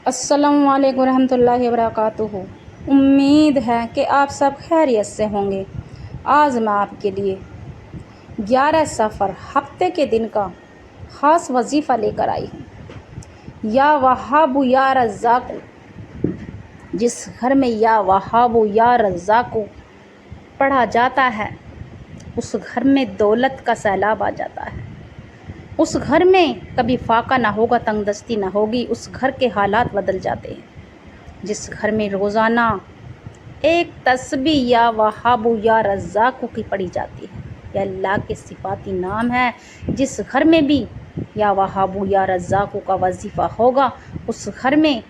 अस्सलामु अलैकुम रहमतुल्लाहि वबरकातुहू। उम्मीद है कि आप सब खैरियत से होंगे। आज मैं आपके लिए 11 सफ़र हफ्ते के दिन का ख़ास वजीफ़ा लेकर आई हूँ। या वहाबु या रज़्ज़ाक़ु, जिस घर में या वहाबु या रज़्ज़ाक़ु पढ़ा जाता है उस घर में दौलत का सैलाब आ जाता है। उस घर में कभी फाका ना होगा, तंगदस्ती ना होगी। उस घर के हालात बदल जाते हैं। जिस घर में रोज़ाना एक तस्बीह या वहाबु या रज़्ज़ाक़ु की पढ़ी जाती है, यह अल्लाह के सिफाती नाम है। जिस घर में भी या वहाबु या रज़्ज़ाक़ु का वजीफ़ा होगा उस घर में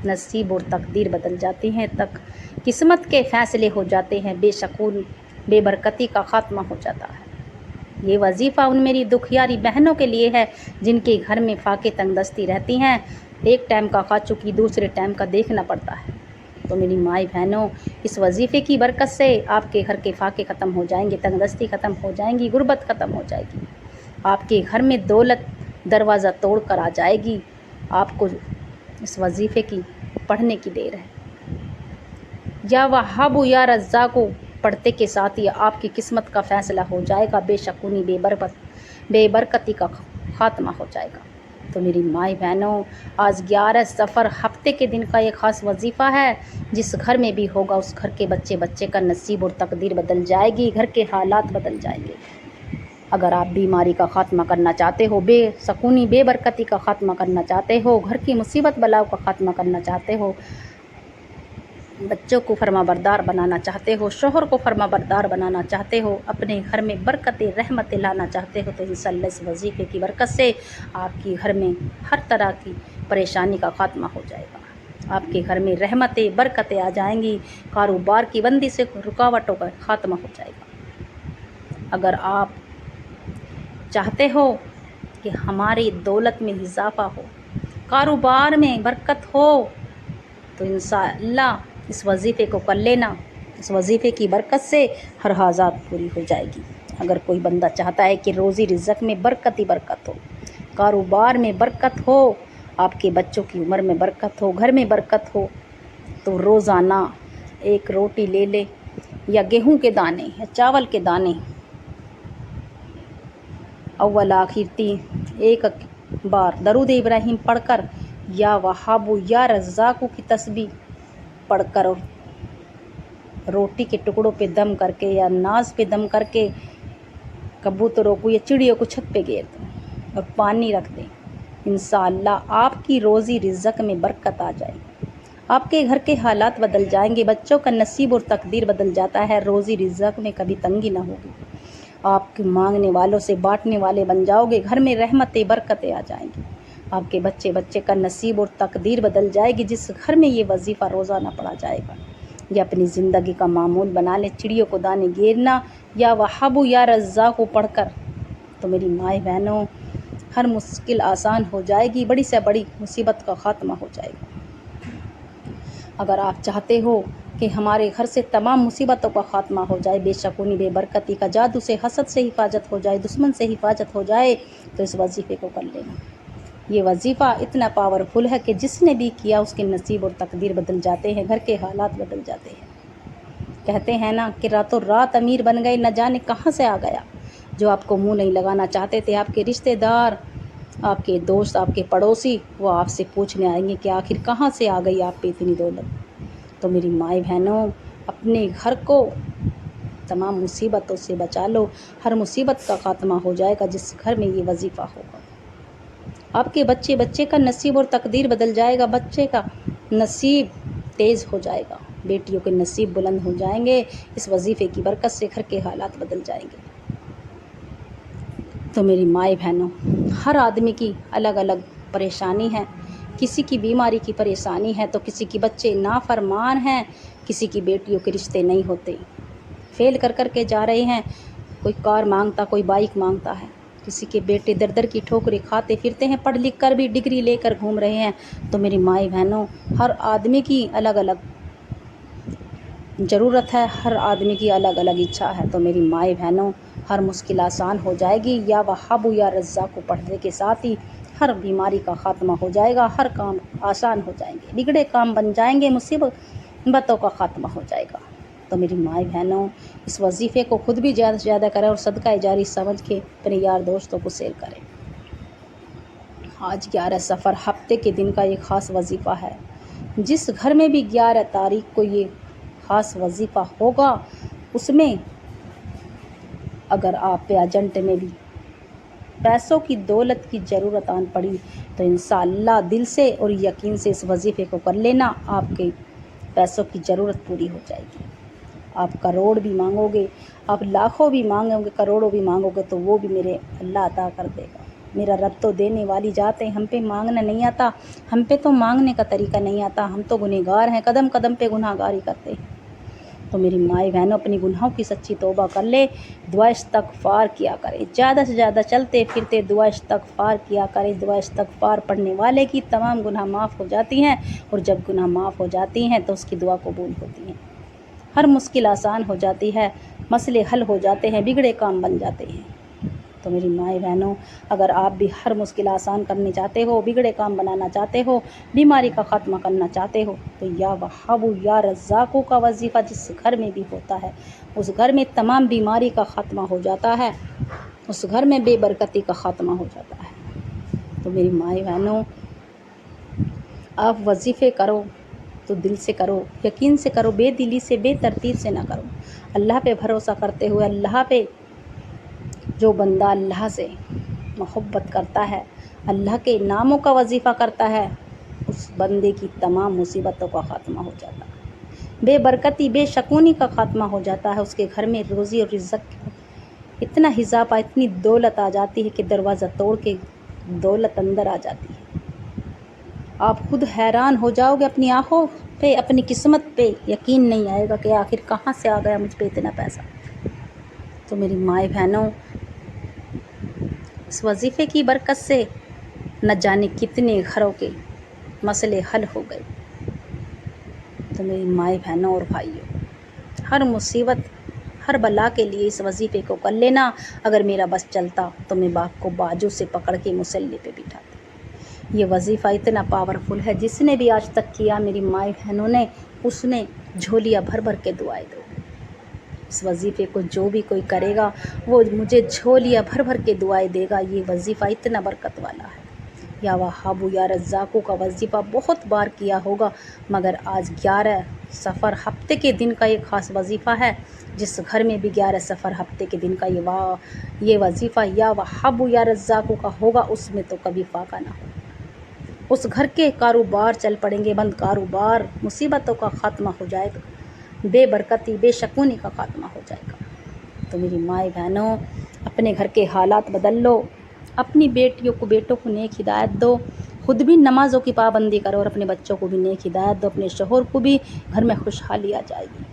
नसीब और तकदीर बदल जाती हैं, तक किस्मत के फ़ैसले हो जाते हैं, बेशकून बेबरकती का ख़ात्मा हो जाता है। ये वजीफ़ा उन मेरी दुखियारी बहनों के लिए है जिनके घर में फाके तंगदस्ती रहती हैं। एक टाइम का खा चुकी दूसरे टाइम का देखना पड़ता है। तो मेरी माई बहनों, इस वजीफ़े की बरकत से आपके घर के फाके ख़त्म हो जाएंगे, तंगदस्ती ख़त्म हो जाएंगी, गुर्बत ख़त्म हो जाएगी। आपके घर में दौलत दरवाज़ा तोड़ कर आ जाएगी। आपको इस वजीफ़े की पढ़ने की देर है। या वहाबु या रज़्ज़ाक़ु पढ़ते के साथ ही आपकी किस्मत का फ़ैसला हो जाएगा, बेशकूनी बेबरकती का ख़ात्मा हो जाएगा। तो मेरी माई बहनों, आज 11 सफ़र हफ्ते के दिन का एक ख़ास वजीफ़ा है। जिस घर में भी होगा उस घर के बच्चे का नसीब और तकदीर बदल जाएगी, घर के हालात बदल जाएंगे। अगर आप बीमारी का ख़ात्मा करना चाहते हो, बेसकूनी बेबरकती का ख़ात्मा करना चाहते हो, घर की मुसीबत बलाओं का ख़ात्मा करना चाहते हो, बच्चों को फरमाबरदार बनाना चाहते हो, शोहर को फरमाबरदार बनाना चाहते हो, अपने घर में बरकतें रहमतें लाना चाहते हो, तो इंशाअल्लाह इस वजीफ़े की बरकत से आपके घर में हर तरह की परेशानी का ख़ात्मा हो जाएगा। आपके घर में रहमतें बरकतें आ जाएंगी, कारोबार की बंदी से रुकावटों का ख़ात्मा हो जाएगा। अगर आप चाहते हो कि हमारी दौलत में इजाफ़ा हो, कारोबार में बरकत हो, तो इंशाअल्लाह इस वजीफ़े को कर लेना। इस वजीफ़े की बरकत से हर हाजात पूरी हो जाएगी। अगर कोई बंदा चाहता है कि रोज़ी रिज़्क़ में बरकत ही बरकत हो, कारोबार में बरकत हो, आपके बच्चों की उम्र में बरकत हो, घर में बरकत हो, तो रोज़ाना एक रोटी ले ले या गेहूं के दाने या चावल के दाने अव्वल आखिर 1 बार दरूद इब्राहिम पढ़कर या वहाबु या रज़्ज़ाक़ु की तस्बीह पढ़कर और रोटी के टुकड़ों पे दम करके या नाज पे दम करके कबूतरों को या चिड़ियों को छत पे घेर दें और पानी रख दें, इंशाअल्लाह आपकी रोज़ी रिज़्क़ में बरकत आ जाएगी। आपके घर के हालात बदल जाएंगे, बच्चों का नसीब और तकदीर बदल जाता है। रोज़ी रिज़्क़ में कभी तंगी ना होगी। आप मांगने वालों से बांटने वाले बन जाओगे। घर में रहमतें बरकतें आ जाएंगी। आपके बच्चे का नसीब और तकदीर बदल जाएगी। जिस घर में ये वजीफ़ा रोज़ाना पढ़ा जाएगा, ये अपनी ज़िंदगी का मामूल बना ले। चिड़ियों को दाने घेरना या वहाबु या रज़्ज़ाक़ु पढ़कर, तो मेरी माए बहनों, हर मुश्किल आसान हो जाएगी, बड़ी से बड़ी मुसीबत का ख़ात्मा हो जाएगा। अगर आप चाहते हो कि हमारे घर से तमाम मुसीबतों का ख़ात्मा हो जाए, बेशकूनी बेबरकती का जादू से, हसद से हिफाजत हो जाए, दुश्मन से हिफाजत हो जाए, तो इस वजीफ़े को कर लेना। ये वजीफ़ा इतना पावरफुल है कि जिसने भी किया उसके नसीब और तकदीर बदल जाते हैं, घर के हालात बदल जाते हैं। कहते हैं ना कि रातों रात अमीर बन गए, न जाने कहाँ से आ गया। जो आपको मुँह नहीं लगाना चाहते थे, आपके रिश्तेदार, आपके दोस्त, आपके पड़ोसी, वो आपसे पूछने आएंगे कि आखिर कहाँ से आ गई आप पे इतनी दौलत। तो मेरी माए बहनों, अपने घर को तमाम मुसीबतों से बचा लो। हर मुसीबत का ख़ात्मा हो जाएगा जिस घर में ये वजीफ़ा होगा। आपके बच्चे का नसीब और तकदीर बदल जाएगा। बच्चे का नसीब तेज़ हो जाएगा, बेटियों के नसीब बुलंद हो जाएंगे। इस वजीफ़े की बरकत से घर के हालात बदल जाएंगे। तो मेरी माए बहनों, हर आदमी की अलग अलग परेशानी है। किसी की बीमारी की परेशानी है, तो किसी के बच्चे नाफरमान हैं, किसी की बेटियों के रिश्ते नहीं होते, फेल कर के जा रहे हैं। कोई कार मांगता, कोई बाइक मांगता है, किसी के बेटे दर दर की ठोकरें खाते फिरते हैं, पढ़ लिख कर भी डिग्री लेकर घूम रहे हैं। तो मेरी माए बहनों, हर आदमी की अलग अलग ज़रूरत है, हर आदमी की अलग अलग इच्छा है। तो मेरी माए बहनों, हर मुश्किल आसान हो जाएगी। या वहाबु या रज़्ज़ाक़ु पढ़ने के साथ ही हर बीमारी का ख़ात्मा हो जाएगा, हर काम आसान हो जाएंगे, बिगड़े काम बन जाएंगे, मुसीबतों का ख़ात्मा हो जाएगा। तो मेरी माँ बहनों, इस वजीफ़े को खुद भी ज़्यादा से ज़्यादा करें और सदका जारी समझ के अपने यार दोस्तों को शेयर करें। आज 11 सफ़र हफ्ते के दिन का ये ख़ास वजीफ़ा है। जिस घर में भी 11 तारीख को ये ख़ास वजीफ़ा होगा, उसमें अगर आप पे एजेंट में भी पैसों की दौलत की ज़रूरत आन पड़ी तो इंशाअल्लाह दिल से और यकीन से इस वजीफ़े को कर लेना, आपके पैसों की ज़रूरत पूरी हो जाएगी। आप करोड़ भी मांगोगे, आप लाखों भी मांगोगे, करोड़ों भी मांगोगे तो वो भी मेरे अल्लाह अता कर देगा। मेरा रब तो देने वाली जात है, हम पे मांगना नहीं आता, हम पे तो मांगने का तरीका नहीं आता, हम तो गुनहगार हैं, कदम कदम पे गुनाहगारी करते हैं। तो मेरी माई बहनों, अपनी गुनाहों की सच्ची तौबा कर ले, दुआ इस्तग़फ़ार किया करें, ज़्यादा से ज़्यादा चलते फिरते दुआ इस्तग़फ़ार किया करें। दुआ इस्तग़फ़ार पढ़ने वाले की तमाम गुनाह माफ़ हो जाती हैं, और जब गुनाह माफ़ हो जाती हैं तो उसकी दुआ कबूल होती हैं, हर मुश्किल आसान हो जाती है, मसले हल हो जाते हैं, बिगड़े काम बन जाते हैं। तो मेरी माई बहनों, अगर आप भी हर मुश्किल आसान करने चाहते हो, बिगड़े काम बनाना चाहते हो, बीमारी का ख़त्मा करना चाहते हो, तो या वहाबू या रज़्ज़ाक़ू का वजीफ़ा जिस घर में भी होता है, उस घर में तमाम बीमारी का ख़त्मा हो जाता है, उस घर में बेबरकती का ख़त्मा हो जाता है। तो मेरी माई बहनों, आप वजीफ़े करो तो दिल से करो, यकीन से करो, बेदिली से बेतरतीब से ना करो। अल्लाह पे भरोसा करते हुए, अल्लाह पे जो बंदा अल्लाह से मोहब्बत करता है, अल्लाह के नामों का वजीफ़ा करता है, उस बंदे की तमाम मुसीबतों का ख़ात्मा हो जाता है, बेबरकती बेशकूनी का ख़ात्मा हो जाता है। उसके घर में रोज़ी और रिज़्क़ इतना इज़ाफ़ा, इतनी दौलत आ जाती है कि दरवाज़ा तोड़ के दौलत अंदर आ जाती है। आप खुद हैरान हो जाओगे, अपनी आँखों पे, अपनी किस्मत पे यकीन नहीं आएगा कि आखिर कहाँ से आ गया मुझ पे इतना पैसा। तो मेरी माए बहनों, इस वजीफ़े की बरकत से न जाने कितने घरों के मसले हल हो गए। तो मेरी माए बहनों और भाइयों, हर मुसीबत हर बला के लिए इस वजीफ़े को कर लेना। अगर मेरा बस चलता तो मैं बाप को बाजू से पकड़ के मुसल्ले पे बिठाती। ये वजीफ़ा इतना पावरफुल है, जिसने भी आज तक किया मेरी माए बहनों ने, उसने झोलियाँ भर भर के दुआएं दो। इस वजीफ़े को जो भी कोई करेगा वो मुझे झोलियाँ भर भर के दुआएं देगा। ये वजीफ़ा इतना बरकत वाला है। या वहाबू या रज़्ज़ाक़ू का वजीफ़ा बहुत बार किया होगा, मगर आज 11 सफ़र हफ्ते के दिन का ये ख़ास वजीफ़ा है। जिस घर में भी 11 सफ़र हफ्ते के दिन का ये वजीफ़ा या वहाबू या रज़्ज़ाक़ू का होगा, उसमें तो कभी फाका ना हो। उस घर के कारोबार चल पड़ेंगे, बंद कारोबार, मुसीबतों का ख़ात्मा हो जाएगा, बेबरकती बेशकूनी का ख़ात्मा हो जाएगा। तो मेरी माए बहनों, अपने घर के हालात बदल लो, अपनी बेटियों को बेटों को नेक हिदायत दो, खुद भी नमाज़ों की पाबंदी करो और अपने बच्चों को भी नेक हिदायत दो, अपने शोहर को भी। घर में खुशहाली आ जाएगी।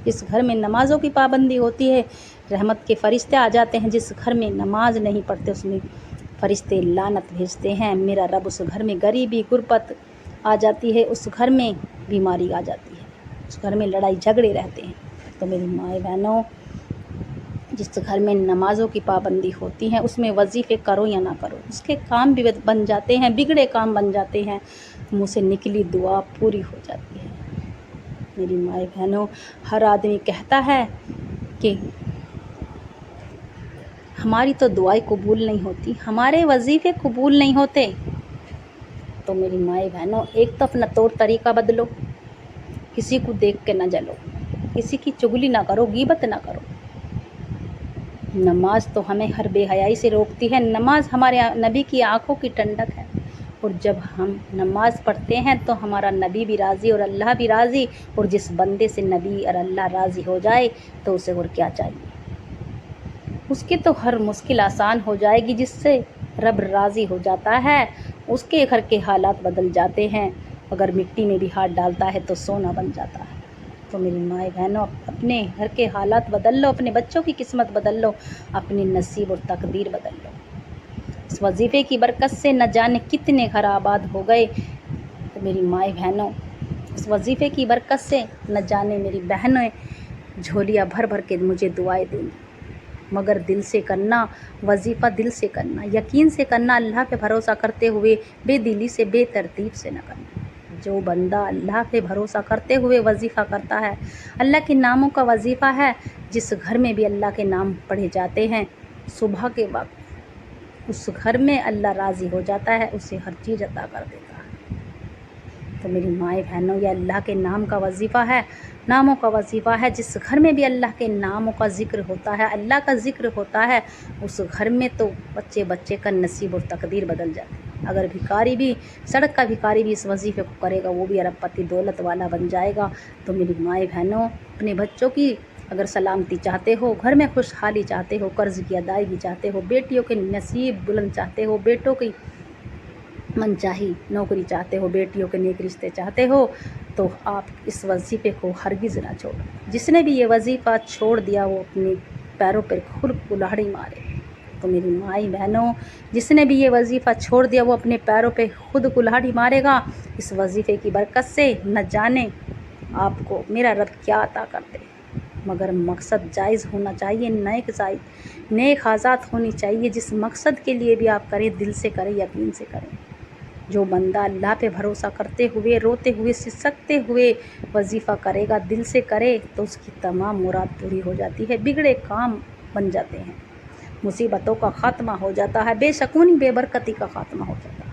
जिस घर में नमाज़ों की पाबंदी होती है, रहमत के फ़रिश्ते आ जाते हैं। जिस घर में नमाज नहीं पढ़ते, उसमें फ़रिश्ते लानत भेजते हैं। मेरा रब, उस घर में गरीबी गुरबत आ जाती है, उस घर में बीमारी आ जाती है, उस घर में लड़ाई झगड़े रहते हैं। तो मेरी माए बहनों, जिस घर में नमाज़ों की पाबंदी होती है, उसमें वजीफ़े करो या ना करो, उसके काम भी बन जाते हैं, बिगड़े काम बन जाते हैं, मुँह से निकली दुआ पूरी हो जाती है। मेरी माए बहनों, हर आदमी कहता है कि हमारी तो दुआएं कबूल नहीं होती, हमारे वजीफ़े कबूल नहीं होते। तो मेरी माए बहनों, एक तो अपना तौर तरीका बदलो, किसी को देख के ना जलो, किसी की चुगली ना करो, गीबत ना करो। नमाज तो हमें हर बेहयाई से रोकती है। नमाज हमारे नबी की आंखों की ठंडक है, और जब हम नमाज पढ़ते हैं तो हमारा नबी भी राज़ी और अल्लाह भी राज़ी। और जिस बंदे से नबी और अल्लाह राज़ी हो जाए तो उसे और क्या चाहिए, उसकी तो हर मुश्किल आसान हो जाएगी। जिससे रब राज़ी हो जाता है, उसके घर के हालात बदल जाते हैं। अगर मिट्टी में भी हाथ डालता है तो सोना बन जाता है। तो मेरी माए बहनों, अपने घर के हालात बदल लो, अपने बच्चों की किस्मत बदल लो, अपनी नसीब और तकदीर बदल लो। इस वजीफ़े की बरकत से न जाने कितने घर आबाद हो गए। तो मेरी माए बहनों, इस वजीफ़े की बरकत से न जाने मेरी बहनें झोलियाँ भर भर के मुझे दुआएं देंगी। मगर दिल से करना, वजीफ़ा दिल से करना, यकीन से करना, अल्लाह पे भरोसा करते हुए, बेदिली से बेतरतीब से न करना। जो बंदा अल्लाह पे भरोसा करते हुए वजीफ़ा करता है, अल्लाह के नामों का वजीफ़ा है, जिस घर में भी अल्लाह के नाम पढ़े जाते हैं, सुबह के वक्त उस घर में अल्लाह राज़ी हो जाता है, उसे हर चीज़ अता कर देता है। तो मेरी माएँ बहनों, ये अल्लाह के नाम का वजीफ़ा है, नामों का वजीफ़ा है। जिस घर में भी अल्लाह के नामों का ज़िक्र होता है, अल्लाह का ज़िक्र होता है, उस घर में तो बच्चे बच्चे का नसीब और तकदीर बदल जाती है। अगर भिखारी भी, सड़क का भिखारी भी इस वजीफ़े को करेगा, वो भी अरबपति दौलत वाला बन जाएगा। तो मेरी माएँ बहनों, अपने बच्चों की अगर सलामती चाहते हो, घर में खुशहाली चाहते हो, कर्ज़ की अदायगी चाहते हो, बेटियों के नसीब बुलंद चाहते हो, बेटों की मनचाही नौकरी चाहते हो, बेटियों के नेक रिश्ते चाहते हो, तो आप इस वजीफ़े को हरगिज़ ना छोड़ो। जिसने भी ये वजीफ़ा छोड़ दिया वो अपने पैरों पर खुद कुल्हाड़ी मारे। तो मेरी माई बहनों, जिसने भी ये वजीफ़ा छोड़ दिया वो अपने पैरों पे खुद कुल्हाड़ी मारेगा। इस वजीफ़े की बरकत से न जाने आपको मेरा रब क्या अता कर दे, मगर मकसद जायज़ होना चाहिए, नेक आज़ाद होनी चाहिए। जिस मकसद के लिए भी आप करें, दिल से करें, यकीन से करें। जो बंदा अल्लाह पे भरोसा करते हुए, रोते हुए, सिसकते हुए वजीफ़ा करेगा, दिल से करे, तो उसकी तमाम मुराद पूरी हो जाती है, बिगड़े काम बन जाते हैं, मुसीबतों का ख़ात्मा हो जाता है, बेशकूनी बेबरकती का ख़ात्मा हो जाता है।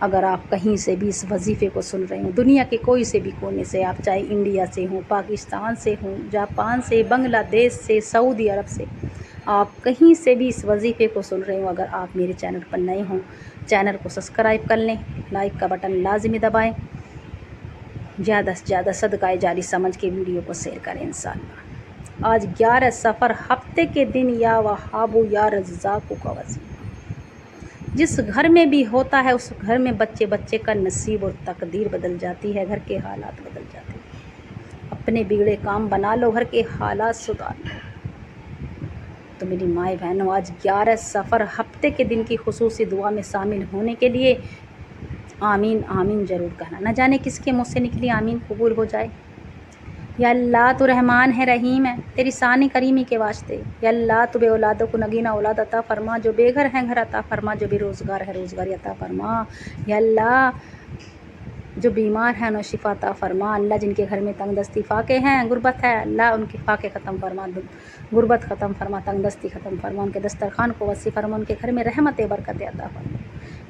अगर आप कहीं से भी इस वजीफ़े को सुन रहे हो, दुनिया के कोई से भी कोने से, आप चाहे इंडिया से हों, पाकिस्तान से हों, जापान से, बांग्लादेश से, सऊदी अरब से, आप कहीं से भी इस वजीफ़े को सुन रहे हो, अगर आप मेरे चैनल पर नए हों, चैनल को सब्सक्राइब कर लें, लाइक का बटन लाजमी दबाएं, ज़्यादा से ज़्यादा सदका जारी समझ के वीडियो को शेयर करें इंशाअल्लाह। आज 11 सफ़र हफ्ते के दिन, या वहाबू या रज़्ज़ाक़ू का वजीफ़ा जिस घर में भी होता है, उस घर में बच्चे बच्चे का नसीब और तकदीर बदल जाती है, घर के हालात बदल जाते हैं। अपने बिगड़े काम बना लो, घर के हालात सुधार लो। तो मेरी माए बहनों, आज 11 सफ़र हफ्ते के दिन की खुसूसी दुआ में शामिल होने के लिए आमीन आमीन ज़रूर कहना। न जाने किसके मुँह से निकली आमीन कबूल हो जाए। या अल्लाह तू रहमान है, रहीम है, तेरी सानी करीमी के वास्ते। या अल्लाह तू बे औलादों को नगीना औलाद अता फरमा, जो बेघर हैं घर अता फरमा, जो बेरोज़गार है रोज़गार अता फरमा। या अल्लाह जो बीमार हैं उन्हें शिफा अता फरमा। अल्लाह जिनके घर में तंगदस्ती फाके हैं, गुर्बत है, अल्लाह उनके फाके ख़त्म फरमा, गुर्बत ख़त्म फरमा, तंगदस्ती ख़त्म फरमा, उनके दस्तरखान को वसी फरमा, उनके घर में रहमत बरकत अता फरमा।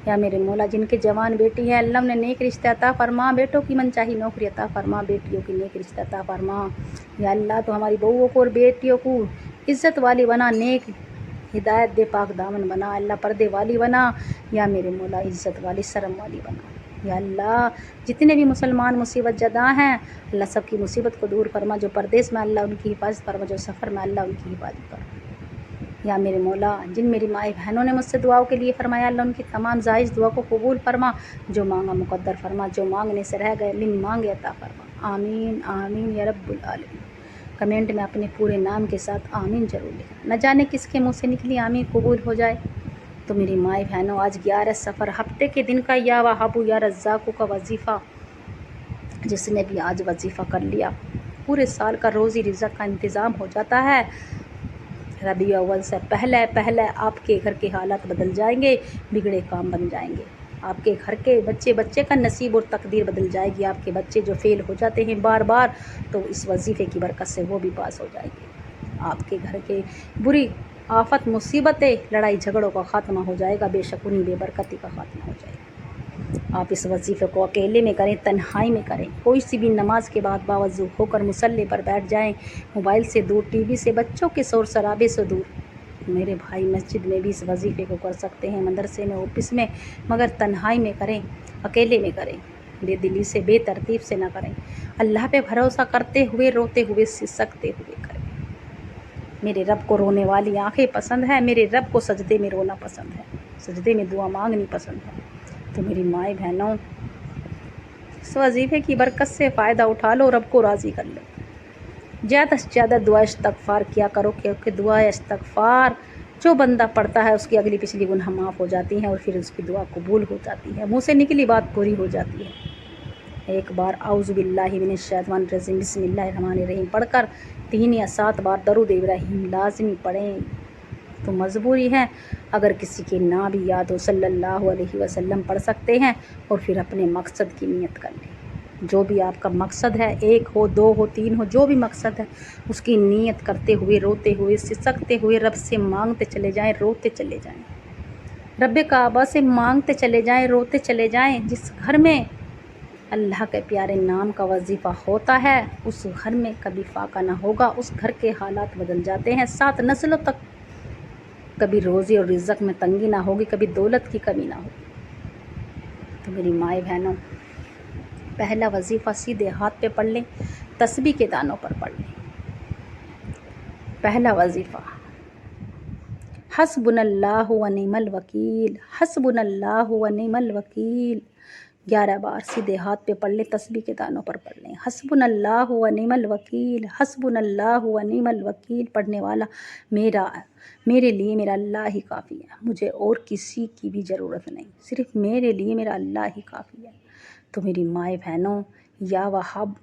या मेरे मौला जिनके जवान बेटी है, अल्लाह उन्हें नेक रिश्ते अता फरमा, बेटों की मनचाही नौकरी अता फरमा, बेटियों की नेक रिश्ते अता फरमा। या अल्लाह तो हमारी बहुओं को और बेटियों को इज़्ज़त वाली बना, नेक हिदायत दे, पाक दामन बना, अल्लाह पर्दे वाली बना। या मेरे मौला इज़्ज़त वाली, शर्म वाली बना। या अल्लाह जितने भी मुसलमान मुसीबत ज़दा हैं, अल्लाह सबकी मुसीबत को दूर फरमा। जो परदेश में, अल्लाह उनकी हिफाजत फरमा, जो सफ़र में, अल्लाह उनकी हिफाजत फरमा। या मेरे मौला जिन मेरी माए बहनों ने मुझसे दुआओं के लिए फरमाया, अल्लाह उनकी तमाम जायज़ दुआ को कबूल फरमा, जो मांगा मुकद्दर फरमा, जो मांगने से रह गए लिन मांगे अता फरमा। आमीन आमीन या रब्बुल आलमीन। कमेंट में अपने पूरे नाम के साथ आमीन ज़रूर लिखना। न जाने किसके मुँह से निकली आमीन कबूल हो जाए। तो मेरी माए बहनों, आज 11 सफ़र हफ्ते के दिन का या वहाबू या रज़्ज़ाक़ू का वजीफ़ा जिसने भी आज वजीफ़ा कर लिया, पूरे साल का रोज़ी रिज़्क़ का इंतज़ाम हो जाता है। रबी अव्वल से पहले आपके घर के हालात बदल जाएंगे, बिगड़े काम बन जाएंगे, आपके घर के बच्चे बच्चे का नसीब और तकदीर बदल जाएगी। आपके बच्चे जो फ़ेल हो जाते हैं बार बार, तो इस वजीफ़े की बरकत से वो भी पास हो जाएंगे। आपके घर के बुरी आफत मुसीबतें, लड़ाई झगड़ों का ख़ात्मा हो जाएगा, बेशकुनी बेबरकती का ख़ात्मा हो जाएगा। आप इस वजीफ़े को अकेले में करें, तन्हाई में करें। कोई सी भी नमाज के बाद बावज़ू होकर मुसल्ले पर बैठ जाएं, मोबाइल से दूर, टीवी से, बच्चों के शोर शराबे से दूर। मेरे भाई मस्जिद में भी इस वजीफ़े को कर सकते हैं, मदरसे में, ऑफिस में, मगर तन्हाई में करें, अकेले में करें, बेदिली से, बेतरतीब से ना करें। अल्लाह पे भरोसा करते हुए, रोते हुए, सिसकते हुए करें। मेरे रब को रोने वाली आँखें पसंद है, मेरे रब को सजदे में रोना पसंद है, सजदे में दुआ मांगनी पसंद है। तो मेरी माए बहनों, इस वजीफ़े की बरकत से फ़ायदा उठा लो, रब को राज़ी कर लो। ज़्यादा से ज़्यादा दुआ इस्तग़फ़ार किया करो, क्योंकि दुआ इस्तग़फ़ार जो बंदा पढ़ता है उसकी अगली पिछली गुनाह माफ़ हो जाती हैं और फिर उसकी दुआ कबूल हो जाती है, मुँह से निकली बात पूरी हो जाती है। एक बार औज़ु बिल्लाहि मिनश्शैतानिर रजीम बिस्मिल्लाहिर्रहमानिर्रहीम पढ़कर 3 या 7 बार दरूद इब्राहीम लाज़मी पढ़ें तो मजबूरी है। अगर किसी के ना भी याद हो सल्लल्लाहु अलैहि वसल्लम पढ़ सकते हैं और फिर अपने मकसद की नियत कर लें। जो भी आपका मकसद है, 1 हो 2 हो 3 हो, जो भी मकसद है उसकी नियत करते हुए, रोते हुए, सिसकते हुए रब से मांगते चले जाएं, रोते चले जाएं, रब काबा से मांगते चले जाएं, रोते चले जाएं। जिस घर में अल्लाह के प्यारे नाम का वजीफ़ा होता है उस घर में कभी फाका ना होगा, उस घर के हालात बदल जाते हैं। 7 नस्लों तक कभी रोज़ी और रिज़्क़ में तंगी ना होगी, कभी दौलत की कमी ना होगी। तो मेरी माए बहनों, पहला वजीफ़ा सीधे हाथ पे पढ़ लें, तस्बीह के दानों पर पढ़ लें। पहला वजीफ़ा हस्बुनल्लाहु व निअमल वकील, हस्बुनल्लाहु व निअमल वकील 11 बार सीधे हाथ पे पढ़ लें, तस्बीह के दानों पर पढ़ लें। हस्बुनल्लाहु व निअमल वकील, हस्बुनल्लाहु व निअमल वकील पढ़ने वाला मेरे लिए मेरा अल्लाह ही काफ़ी है, मुझे और किसी की भी ज़रूरत नहीं, सिर्फ़ मेरे लिए मेरा अल्लाह ही काफ़ी है। तो मेरी माए बहनों, या वहाब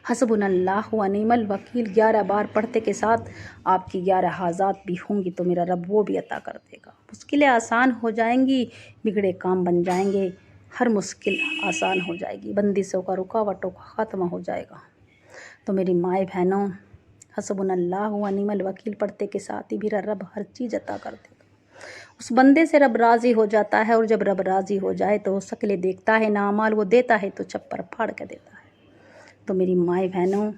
हस्बुनल्लाहु व निअमल वकील 11 बार पढ़ते के साथ आपकी 11 हाजात भी होंगी तो मेरा रब वो भी अता कर देगा। मुश्किलें आसान हो जाएंगी, बिगड़े काम बन जाएंगे, हर मुश्किल आसान हो जाएगी, बंदिशों का रुकावटों का ख़त्म हो जाएगा। तो मेरी माए बहनों, हस्बुनल्लाहु व निअमल वकील पढ़ते के साथ ही मेरा रब हर चीज़ अता कर देगा। उस बंदे से रब राज़ी हो जाता है और जब रब राज़ी हो जाए तो शक्लें देखता है ना, अमाल वो देता है तो छप्पर फाड़ के देता है। तो मेरी माए बहनों,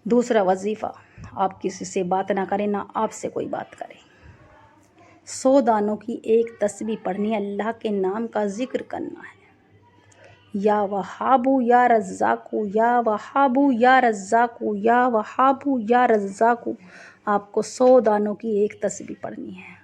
दूसरा वजीफ़ा, आप किसी से बात ना करें, ना आपसे कोई बात करे। 100 दानों की एक तस्बीह पढ़नी, अल्लाह के नाम का जिक्र करना है। या वहाबू या रज़्ज़ाकू, या वहाबू या रज़्ज़ाकू, या वहाबू या रज़्ज़ाकू, आपको 100 दानों की एक तस्बीह पढ़नी है।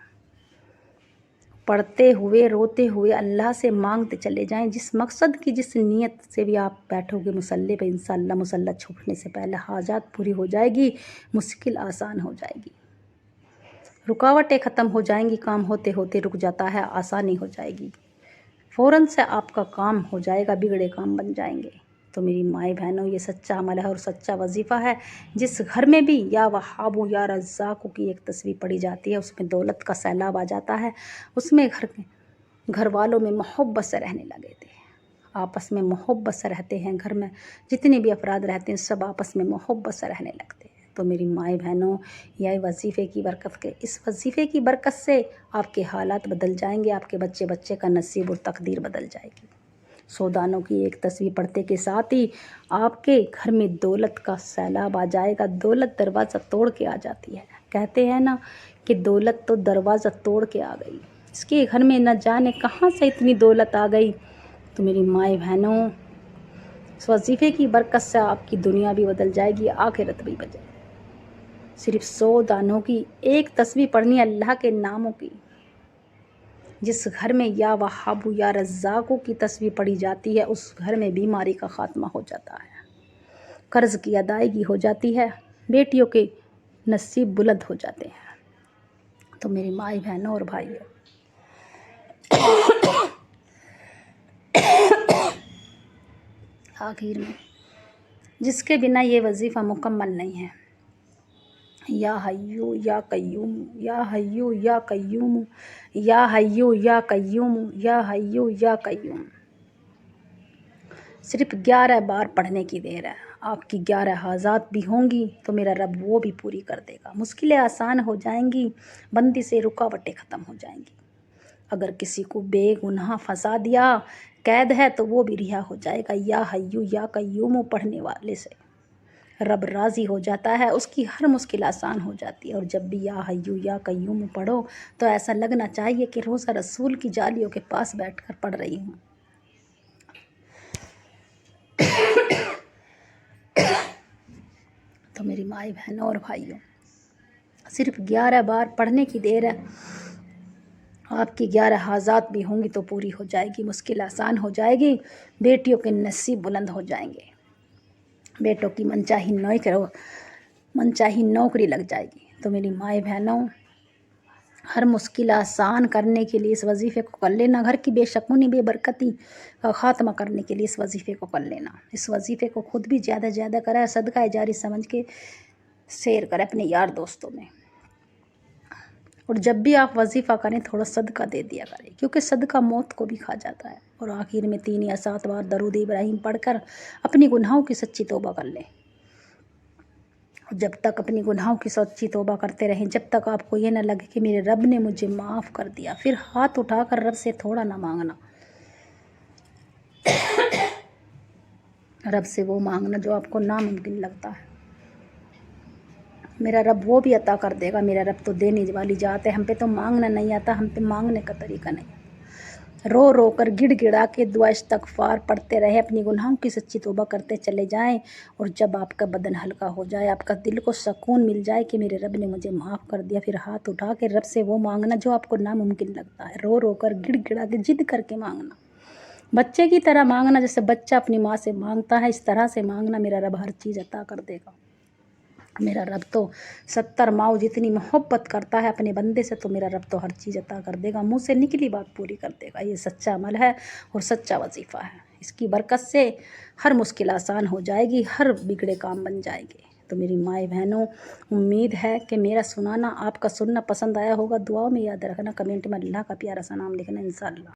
पढ़ते हुए, रोते हुए अल्लाह से मांगते चले जाएं। जिस मकसद की, जिस नीयत से भी आप बैठोगे मुसल्ले पे, इंशाअल्लाह मुसल्ला छूटने से पहले हाजात पूरी हो जाएगी, मुश्किल आसान हो जाएगी, रुकावटें ख़त्म हो जाएंगी, काम होते होते रुक जाता है, आसानी हो जाएगी, फ़ौरन से आपका काम हो जाएगा, बिगड़े काम बन जाएंगे। तो मेरी माए बहनों, ये सच्चा अमल है और सच्चा वजीफ़ा है। जिस घर में भी या वहाबू या रज़्ज़ाकू की एक तस्बीह पढ़ी जाती है उसमें दौलत का सैलाब आ जाता है, उसमें घर वालों में मोहब्बत से रहने लगे थे, आपस में मोहब्बत से रहते हैं। घर में जितने भी अफराद रहते हैं सब आपस में मोहब्बत से रहने लगते हैं। तो मेरी माए बहनों, यह वजीफ़े की बरकत के, इस वजीफ़े की बरकत से आपके हालात बदल जाएंगे, आपके बच्चे का नसीब और तकदीर बदल जाएगी। 100 दानों की एक तस्बीह पढ़ते के साथ ही आपके घर में दौलत का सैलाब आ जाएगा। दौलत दरवाज़ा तोड़ के आ जाती है, कहते हैं ना कि दौलत तो दरवाज़ा तोड़ के आ गई, इसके घर में न जाने कहाँ से इतनी दौलत आ गई। तो मेरी माए बहनों, इस वजीफ़े की बरकत से आपकी दुनिया भी बदल जाएगी, आखिरत भी बदल। सिर्फ 100 दानों की एक तस्बीह पढ़नी अल्लाह के नामों की। जिस घर में या वहाबू या रज़्ज़ाकू की तस्बीह पढ़ी जाती है उस घर में बीमारी का ख़ात्मा हो जाता है, कर्ज़ की अदायगी हो जाती है, बेटियों के नसीब बुलंद हो जाते हैं। तो मेरी माई बहनों और भाइयों, आखिर में जिसके बिना ये वजीफ़ा मुकम्मल नहीं है, या हय्यू या कय्यूम, या हय्यू या कय्यूम, या हय्यू या कय्यूम, या हय्यू या कय्यूम, सिर्फ 11 बार पढ़ने की देर है। आपकी 11 हाजात भी होंगी तो मेरा रब वो भी पूरी कर देगा, मुश्किलें आसान हो जाएंगी, बंदी से रुकावटें ख़त्म हो जाएंगी। अगर किसी को बेगुनाह फंसा दिया, कैद है, तो वो भी रिहा हो जाएगा। या हय्यू या कय्यूम पढ़ने वाले से रब राज़ी हो जाता है, उसकी हर मुश्किल आसान हो जाती है। और जब भी या हय्यू या कय्यूम पढ़ो तो ऐसा लगना चाहिए कि रोज़ा रसूल की जालियों के पास बैठकर पढ़ रही हूँ। तो मेरी माई बहनों और भाइयों, सिर्फ 11 बार पढ़ने की देर है, आपकी 11 हाजात भी होंगी तो पूरी हो जाएगी, मुश्किल आसान हो जाएगी, बेटियों के नसीब बुलंद हो जाएंगे, बेटों की मनचाही नौकरी लग जाएगी। तो मेरी माए बहनों, ہر مشکل آسان کرنے کے لیے اس وظیفے کو کر لینا، گھر کی بے شکونی بے برکتی کا خاتمہ کرنے کے لیے اس وظیفے کو کر لینا۔ اس وظیفے کو خود بھی زیادہ زیادہ کرے، صدقہ جاری سمجھ کے شیئر کرے اپنے یار دوستوں میں۔ اور جب بھی آپ وظیفہ کریں تھوڑا صدقہ دے دیا کریں، کیونکہ صدقہ موت کو بھی کھا جاتا ہے۔ اور آخر میں 3 یا 7 بار درود ابراہیم پڑھ کر اپنی گناہوں کی سچی توبہ کر لیں۔ جب تک اپنی گناہوں کی سچی توبہ کرتے رہیں، جب تک آپ کو یہ نہ لگے کہ میرے رب نے مجھے معاف کر دیا، پھر ہاتھ اٹھا کر رب سے تھوڑا نہ مانگنا، رب سے وہ مانگنا جو آپ کو ناممکن لگتا ہے۔ میرا رب وہ بھی عطا کر دے گا، میرا رب تو دینے والی ذات ہے، ہم پہ تو مانگنا نہیں آتا، ہم پہ مانگنے کا طریقہ نہیں آتا۔ رو رو کر گڑ گڑا کے دعا استغفار پڑھتے رہے، اپنی گناہوں کی سچی توبہ کرتے چلے جائیں، اور جب آپ کا بدن ہلکا ہو جائے، آپ کا دل کو سکون مل جائے کہ میرے رب نے مجھے معاف کر دیا، پھر ہاتھ اٹھا کے رب سے وہ مانگنا جو آپ کو ناممکن لگتا ہے، رو رو کر گڑ گڑا کے ضد کر کے مانگنا، بچے کی طرح مانگنا، جیسے بچہ اپنی ماں سے مانگتا ہے اس طرح سے مانگنا، میرا رب ہر چیز عطا کر دے گا۔ میرا رب تو 70 ماؤں جتنی محبت کرتا ہے اپنے بندے سے، تو میرا رب تو ہر چیز عطا کر دے گا، منہ سے نکلی بات پوری کر دے گا۔ یہ سچا عمل ہے اور سچا وظیفہ ہے، اس کی برکت سے ہر مشکل آسان ہو جائے گی، ہر بگڑے کام بن جائیں گے۔ تو میری مائیں بہنوں، امید ہے کہ میرا سنانا آپ کا سننا پسند آیا ہوگا، دعاؤں میں یاد رکھنا، کمنٹ میں اللہ کا پیارا سا نام لکھنا انشاءاللہ۔